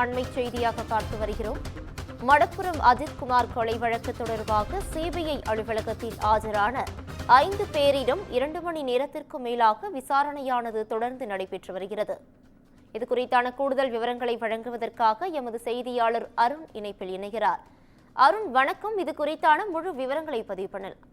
அண்மை செய்தியாக பார்த்து வருகிறோம். மடப்புரம் அஜித்குமார் கொலை வழக்கு தொடர்பாக சிபிஐ அலுவலகத்தில் ஆஜரான 5 பேரிடம் 2 மணி நேரத்திற்கும் மேலாக விசாரணையானது தொடர்ந்து நடைபெற்று வருகிறது. இதுகுறித்தான கூடுதல் விவரங்களை வழங்குவதற்காக எமது செய்தியாளர் அருண் இணைப்பில் இணைகிறார். அருண், வணக்கம். இது குறித்தான முழு விவரங்களை பதிவு பண்ணலாம்.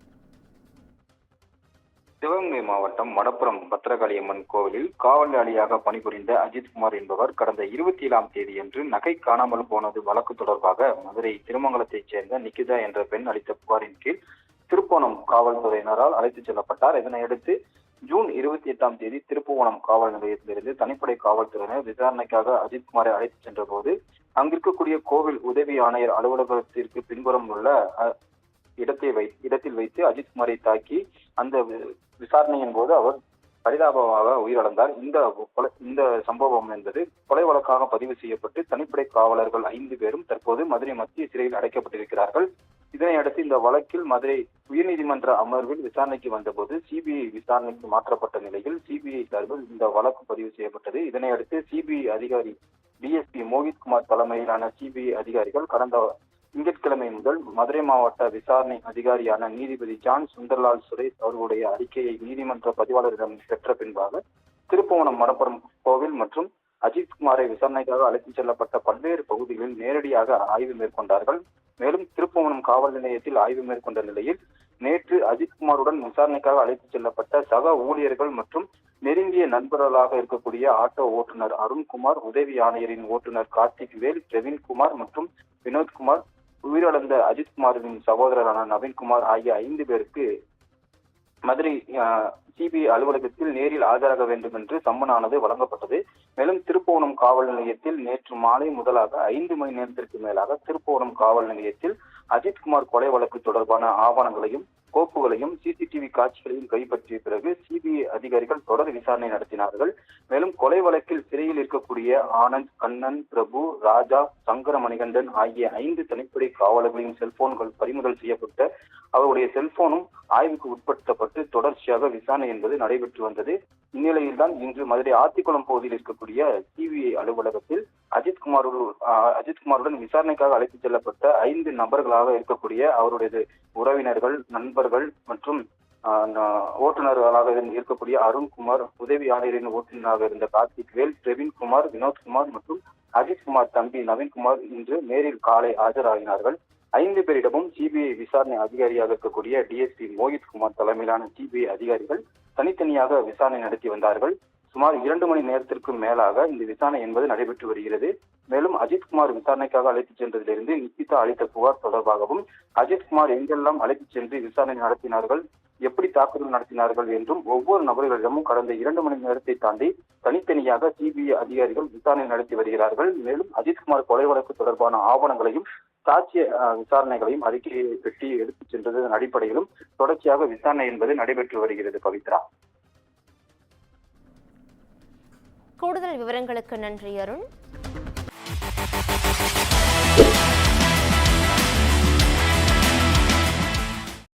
சிவகங்கை மாவட்டம் மடப்புரம் பத்திரகாளியம்மன் கோவிலில் காவலாளியாக பணிபுரிந்த அஜித்குமார் என்பவர் கடந்த 27ஆம் தேதியன்று நகை காணாமல் போனது வழக்கு தொடர்பாக மதுரை திருமங்கலத்தைச் சேர்ந்த நிகிதா என்ற பெண் அளித்த புகாரின் கீழ் திருப்போணம் காவல்துறையினரால் அழைத்துச் செல்லப்பட்டார். இதனையடுத்து ஜூன் 28ஆம் தேதி திருப்புவனம் காவல் நிலையத்திலிருந்து தனிப்படை காவல்துறையினர் விசாரணைக்காக அஜித்குமாரை அழைத்துச் சென்ற போது அங்கிருக்கக்கூடிய கோவில் உதவி ஆணையர் அலுவலகத்திற்கு பின்புறம் உள்ள இடத்தில் வைத்து அஜித்குமாரை தாக்கி அந்த விசாரணையின் போது அவர் பரிதாபமாக உயிரிழந்தார். இந்த சம்பவம் என்பது கொலை வழக்காக பதிவு செய்யப்பட்டு தனிப்படை காவலர்கள் 5 பேரும் தற்போது மதுரை மத்திய சிறையில் அடைக்கப்பட்டிருக்கிறார்கள். இதனையடுத்து இந்த வழக்கில் மதுரை உயர்நீதிமன்ற அமர்வில் விசாரணைக்கு வந்தபோது சிபிஐ விசாரணைக்கு மாற்றப்பட்ட நிலையில் சிபிஐ சார்பில் இந்த வழக்கு பதிவு செய்யப்பட்டது. இதனையடுத்து சிபிஐ அதிகாரி டிஎஸ்பி மோகித்குமார் தலைமையிலான சிபிஐ அதிகாரிகள் கடந்த திங்கட்கிழமை முதல் மதுரை மாவட்ட விசாரணை அதிகாரியான நீதிபதி ஜான் சுந்தர்லால் சுரேஷ் அவர்களுடைய அறிக்கையை நீதிமன்ற பதிவாளரிடம் பெற்ற பின்பாக திருப்புவனம் மடப்புரம் கோவில் மற்றும் அஜித்குமாரை விசாரணைக்காக அழைத்துச் செல்லப்பட்ட பல்வேறு பகுதிகளில் நேரடியாக ஆய்வு மேற்கொண்டார்கள். மேலும் திருப்புவனம் காவல் நிலையத்தில் ஆய்வு மேற்கொண்ட நிலையில் நேற்று அஜித்குமாருடன் விசாரணைக்காக அழைத்துச் செல்லப்பட்ட சக ஊழியர்கள் மற்றும் நெருங்கிய நண்பர்களாக இருக்கக்கூடிய ஆட்டோ ஓட்டுநர் அருண்குமார், உதவி ஆணையரின் ஓட்டுநர் கார்த்திக் வேல், பிரவீன்குமார் மற்றும் வினோத்குமார், உயிரிழந்த அஜித்குமாரின் சகோதரரான நவீன்குமார் ஆகிய 5 பேருக்கு மதுரை சிபிஐ அலுவலகத்தில் நேரில் ஆஜராக வேண்டும் என்று சம்மனானது வழங்கப்பட்டது. மேலும் திருப்புவனம் காவல் நிலையத்தில் நேற்று மாலை முதலாக 5 மணி நேரத்திற்கு மேலாக திருப்புவனம் காவல் நிலையத்தில் அஜித்குமார் கொலை வழக்கு தொடர்பான ஆவணங்களையும் கோப்புகளையும் சிசிடிவி காட்சிகளையும் கைப்பற்றிய பிறகு சிபிஐ அதிகாரிகள் தொடர் விசாரணை நடத்தினார்கள். மேலும் கொலை வழக்கில் சிறையில் இருக்கக்கூடிய ஆனந்த், கண்ணன், பிரபு, ராஜா, சங்கர மணிகண்டன் ஆகிய 5 தனிப்படை காவலர்களின் செல்போன்கள் பறிமுதல் செய்யப்பட்ட அவருடைய செல்போனும் ஆய்வுக்கு உட்படுத்தப்பட்டு தொடர்ச்சியாக விசாரணை என்பது நடைபெற்று வந்தது. இந்நிலையில்தான் இன்று மதுரை ஆத்திக்குளம் பகுதியில் இருக்கக்கூடிய சிபிஐ அலுவலகத்தில் அஜித்குமாருடன் விசாரணைக்காக அழைத்துச் செல்லப்பட்ட 5 நபர்களாக இருக்கக்கூடிய அவருடைய உறவினர்கள், நண்பர்கள் மற்றும் ஓட்டுநர்களாக இருக்கக்கூடிய அருண்குமார், உதவி ஆணையரின் ஓட்டுநராக இருந்த கார்த்திக் வேல், பிரவீன்குமார், வினோத்குமார் மற்றும் அஜித்குமார் தம்பி நவீன்குமார் இன்று நேரில் காலை ஆஜராகினார்கள். 5 பேரிடமும் சிபிஐ விசாரணை அதிகாரியாக இருக்கக்கூடிய டிஎஸ்பி மோகித்குமார் தலைமையிலான சிபிஐ அதிகாரிகள் தனித்தனியாக விசாரணை நடத்தி வந்தார்கள். சுமார் 2 மணி நேரத்திற்கும் மேலாக இந்த விசாரணை என்பது நடைபெற்று வருகிறது. மேலும் அஜித்குமார் விசாரணைக்காக அழைத்துச் சென்றதிலிருந்து நிகிதா அளித்த புகார் தொடர்பாகவும் அஜித்குமார் எங்கெல்லாம் அழைத்துச் சென்று விசாரணை நடத்தினார்கள், எப்படி தாக்குதல் நடத்தினார்கள் என்றும் ஒவ்வொரு நபர்களிடமும் கடந்த 2 மணி நேரத்தை தாண்டி தனித்தனியாக சிபிஐ அதிகாரிகள் விசாரணை நடத்தி வருகிறார்கள். மேலும் அஜித்குமார் கொலை வழக்கு தொடர்பான ஆவணங்களையும் சாட்சிய விசாரணைகளையும் அறிக்கையை பெட்டி எடுத்துச் சென்றதன் அடிப்படையிலும் தொடர்ச்சியாக விசாரணை என்பது நடைபெற்று வருகிறது. பவித்ரா, கூடுதல் விவரங்களுக்கு நன்றி அருண்.